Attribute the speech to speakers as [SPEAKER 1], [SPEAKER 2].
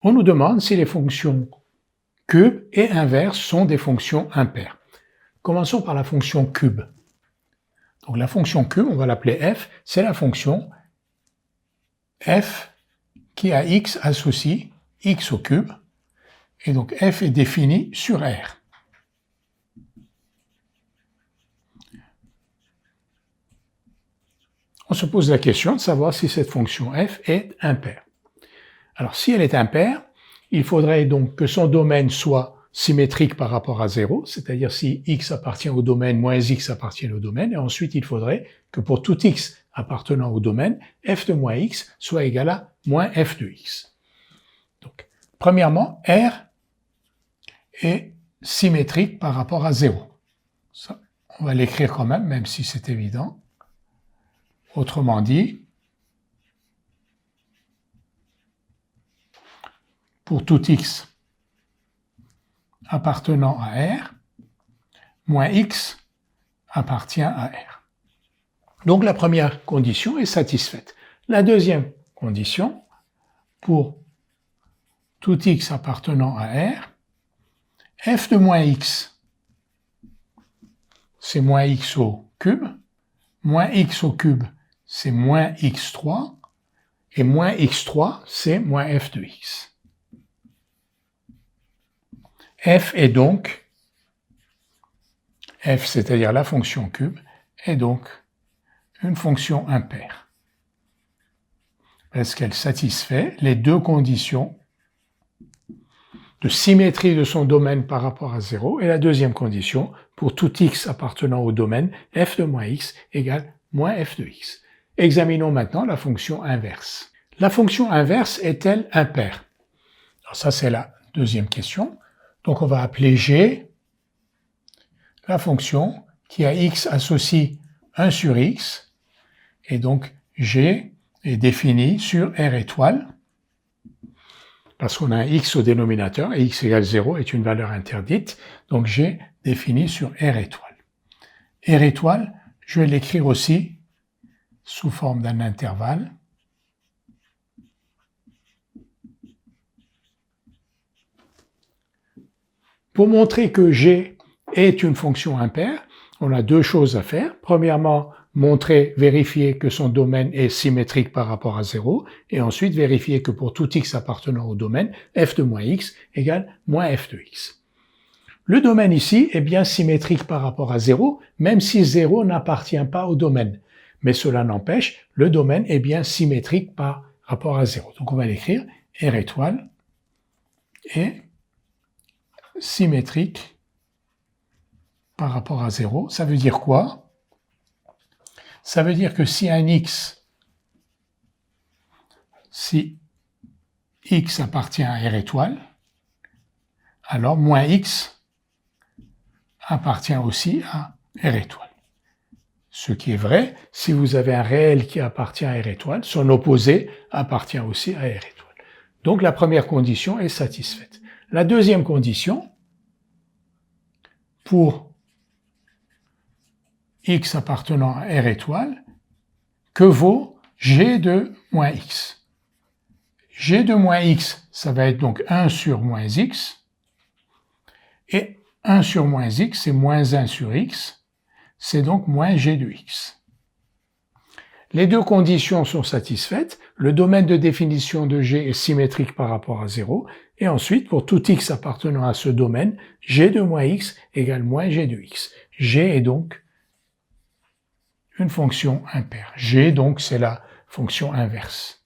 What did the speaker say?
[SPEAKER 1] On nous demande si les fonctions cube et inverse sont des fonctions impaires. Commençons par la fonction cube. Donc la fonction cube, on va l'appeler f, c'est la fonction f qui à x associe x au cube, et donc f est définie sur R. On se pose la question de savoir si cette fonction f est impaire. Alors si elle est impaire, il faudrait donc que son domaine soit symétrique par rapport à 0, c'est-à-dire si x appartient au domaine, moins x appartient au domaine, et ensuite il faudrait que pour tout x appartenant au domaine, f de moins x soit égal à moins f de x. Donc, premièrement, R est symétrique par rapport à 0. Ça, on va l'écrire quand même, même si c'est évident. Autrement dit, pour tout x appartenant à R, moins x appartient à R. Donc la première condition est satisfaite. La deuxième condition, pour tout x appartenant à R, f de moins x, c'est moins x au cube, moins x au cube, c'est moins x3, et moins x3, c'est moins f de x. F est donc, f c'est-à-dire la fonction cube, est donc une fonction impaire, parce qu'elle satisfait les deux conditions de symétrie de son domaine par rapport à 0, et la deuxième condition, pour tout x appartenant au domaine, f de moins x égale moins f de x. Examinons maintenant la fonction inverse. La fonction inverse est-elle impaire? Alors ça, c'est la deuxième question. Donc on va appeler g la fonction qui à x associe 1 sur x, et donc g est défini sur R étoile, parce qu'on a un x au dénominateur, et x égale 0 est une valeur interdite, donc g défini sur R étoile. R étoile, je vais l'écrire aussi sous forme d'un intervalle. Pour montrer que g est une fonction impaire, on a deux choses à faire. Premièrement, vérifier que son domaine est symétrique par rapport à 0, et ensuite vérifier que pour tout x appartenant au domaine, f de moins x égale moins f de x. Le domaine ici est bien symétrique par rapport à 0, même si 0 n'appartient pas au domaine. Mais cela n'empêche, le domaine est bien symétrique par rapport à 0. Donc on va l'écrire, R étoile est symétrique par rapport à 0. Ça veut dire quoi? Ça veut dire que si x appartient à R étoile, alors moins x appartient aussi à R étoile. Ce qui est vrai, si vous avez un réel qui appartient à R étoile, son opposé appartient aussi à R étoile. Donc la première condition est satisfaite. La deuxième condition, pour x appartenant à R étoile, que vaut g de moins x? G de moins x, ça va être donc 1 sur moins x, et 1 sur moins x, c'est moins 1 sur x, c'est donc moins g de x. Les deux conditions sont satisfaites, le domaine de définition de g est symétrique par rapport à 0, et ensuite, pour tout x appartenant à ce domaine, g de moins x égale moins g de x. G est donc une fonction impaire. G, donc, c'est la fonction inverse.